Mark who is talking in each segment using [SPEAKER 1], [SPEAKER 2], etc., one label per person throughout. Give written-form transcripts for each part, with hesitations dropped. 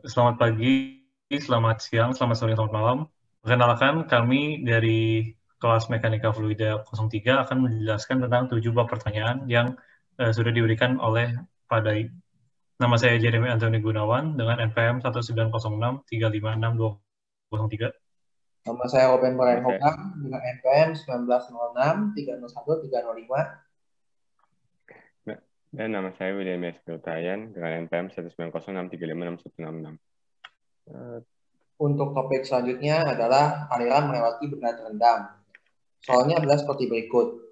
[SPEAKER 1] Selamat pagi, selamat siang, selamat sore, selamat malam. Perkenalkan, kami dari kelas Mekanika Fluida 03 akan menjelaskan tentang 7 bab pertanyaan yang sudah diberikan oleh Pak Dai. Nama saya Jeremy Anthony Gunawan dengan NPM 1906356203.
[SPEAKER 2] Nama saya Robin Brian Hokam dengan NPM 1906-301-305.
[SPEAKER 3] Dan nama saya William S. Tayan dengan NPM 1906-356-166.
[SPEAKER 2] Untuk topik selanjutnya adalah aliran melewati benda terendam. Soalnya adalah seperti berikut.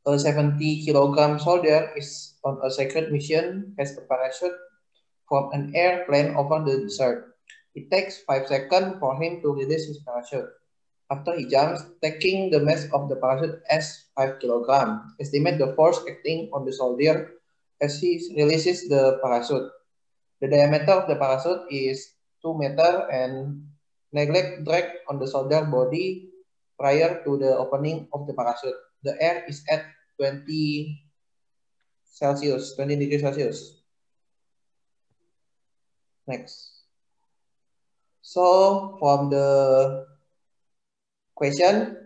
[SPEAKER 2] A 70 kg soldier is on a secret mission as a parachute from an airplane over the desert. It takes 5 seconds for him to release his parachute. After he jumps, taking the mass of the parachute as 5 kg. Estimate the force acting on the soldier as he releases the parachute. The diameter of the parachute is 2 meters and neglect drag on the soldier body prior to the opening of the parachute. The air is at 20 degrees Celsius. Next. So, from the question,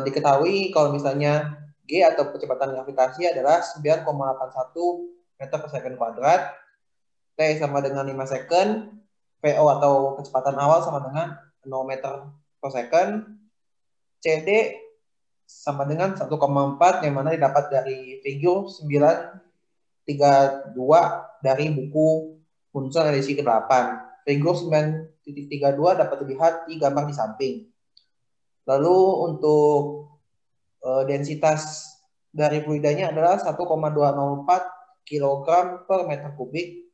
[SPEAKER 2] diketahui kalau misalnya G atau kecepatan gravitasi adalah 9,81 meter per second kuadrat, T sama dengan 5 second, VO atau kecepatan awal sama dengan 0 meter per second, CD sama dengan 1,4 yang mana didapat dari figur 932 dari buku Munson edisi ke-8. Figur 9.32 dapat dilihat di gambar di samping. Lalu untuk densitas dari fluidanya adalah 1,204 kg per meter kubik.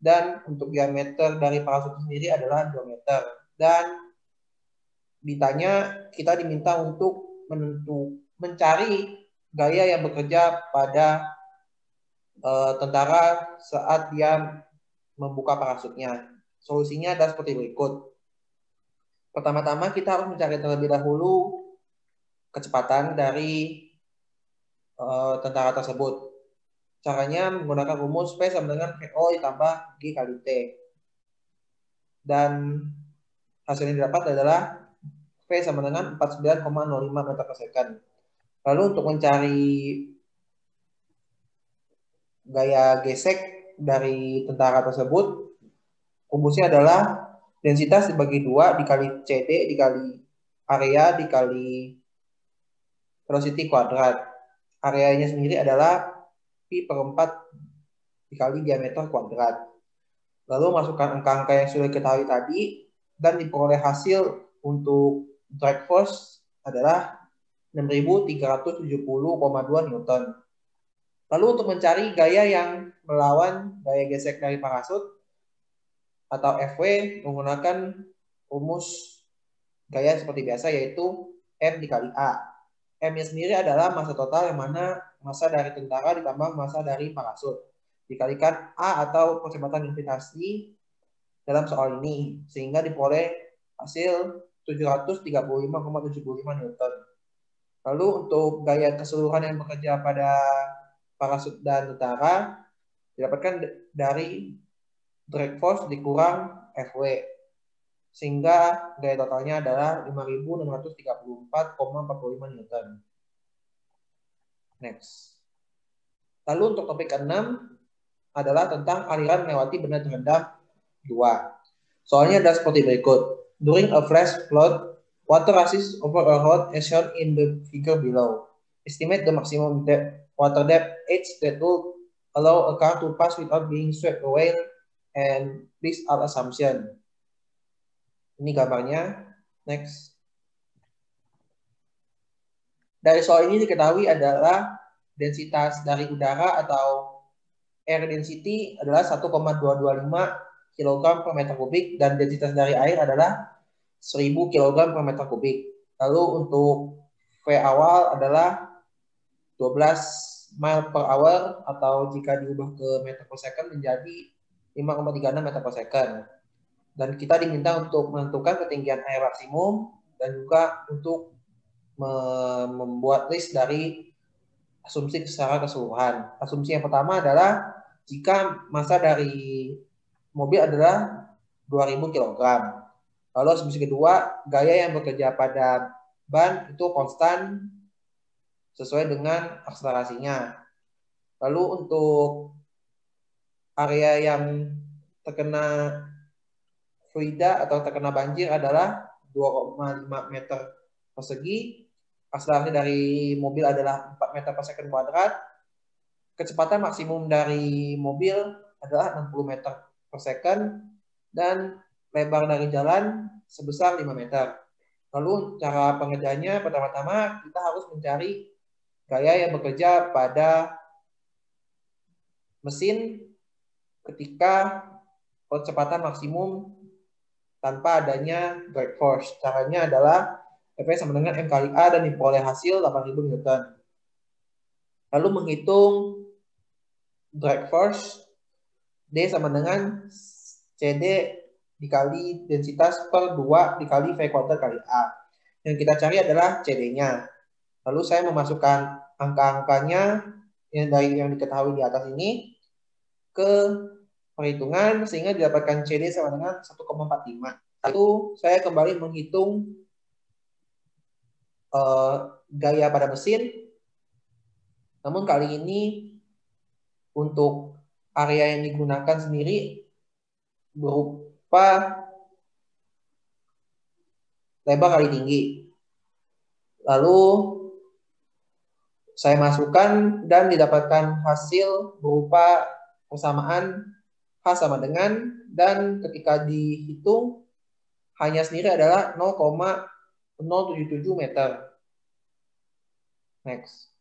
[SPEAKER 2] Dan untuk diameter dari parasut sendiri adalah 2 meter. Dan ditanya, kita diminta untuk mencari gaya yang bekerja pada tentara saat dia membuka parasutnya. Solusinya adalah seperti berikut. Pertama-tama kita harus mencari terlebih dahulu kecepatan dari tentara tersebut. Caranya menggunakan rumus P sama dengan VO ditambah G kali T. Dan hasil yang didapat adalah V sama dengan 49,05 meter per second. Lalu untuk mencari gaya gesek dari tentara tersebut, rumusnya adalah densitas dibagi 2 dikali CD dikali area dikali velocity kuadrat. Areanya sendiri adalah Pi per 4 dikali diameter kuadrat. Lalu masukkan angka-angka yang sudah diketahui tadi dan diperoleh hasil untuk drag force adalah 6.370,2 Newton. Lalu untuk mencari gaya yang melawan gaya gesek dari parasut atau FW menggunakan rumus gaya seperti biasa yaitu M dikali A. M-nya sendiri adalah massa total yang mana massa dari tentara ditambah massa dari parasut. Dikalikan A atau kecepatan gravitasi dalam soal ini. Sehingga diperoleh hasil 735,75 Newton. Lalu untuk gaya keseluruhan yang bekerja pada parasut dan tentara didapatkan dari drag force dikurang FW. Sehingga gaya totalnya adalah 5.634,45 Newton. Next. Lalu untuk topik ke-6 adalah tentang aliran melewati benda terendam 2. Soalnya adalah seperti berikut. During a flash flood, water rushes over a road as shown in the figure below. Estimate the maximum water depth h that will allow a car to pass without being swept away and please our assumption. Ini gambarnya. Next. Dari soal ini diketahui adalah densitas dari udara atau air density adalah 1,225 kg per meter kubik dan densitas dari air adalah 1000 kg per meter kubik. Lalu untuk V awal adalah 12 mile per hour atau jika diubah ke meter per second menjadi 5,36 meter per second. Dan kita diminta untuk menentukan ketinggian air maksimum dan juga untuk membuat list dari asumsi secara keseluruhan. Asumsi yang pertama adalah jika massa dari mobil adalah 2000 kg. Lalu asumsi kedua, gaya yang bekerja pada ban itu konstan sesuai dengan akselerasinya. Lalu untuk area yang terkena fluida atau terkena banjir adalah 2,5 meter persegi. Akselerasi dari mobil adalah 4 meter per second kuadrat. Kecepatan maksimum dari mobil adalah 60 meter per second. Dan lebar dari jalan sebesar 5 meter. Lalu cara pengerjaannya pertama-tama kita harus mencari gaya yang bekerja pada mesin ketika kecepatan maksimum tanpa adanya drag force. Caranya adalah F sama dengan M kali A dan diperoleh hasil 8000 Newton. Lalu menghitung drag force D sama dengan CD dikali densitas per 2 dikali V kuadrat kali A. Yang kita cari adalah CD-nya. Lalu saya memasukkan angka-angkanya yang diketahui di atas ini ke perhitungan sehingga didapatkan CD sama dengan 1,45. Lalu saya kembali menghitung gaya pada mesin. Namun kali ini untuk area yang digunakan sendiri berupa lebar kali tinggi. Lalu saya masukkan dan didapatkan hasil berupa persamaan H sama dengan, dan ketika dihitung hanya sendiri adalah 0,077 meter. Next.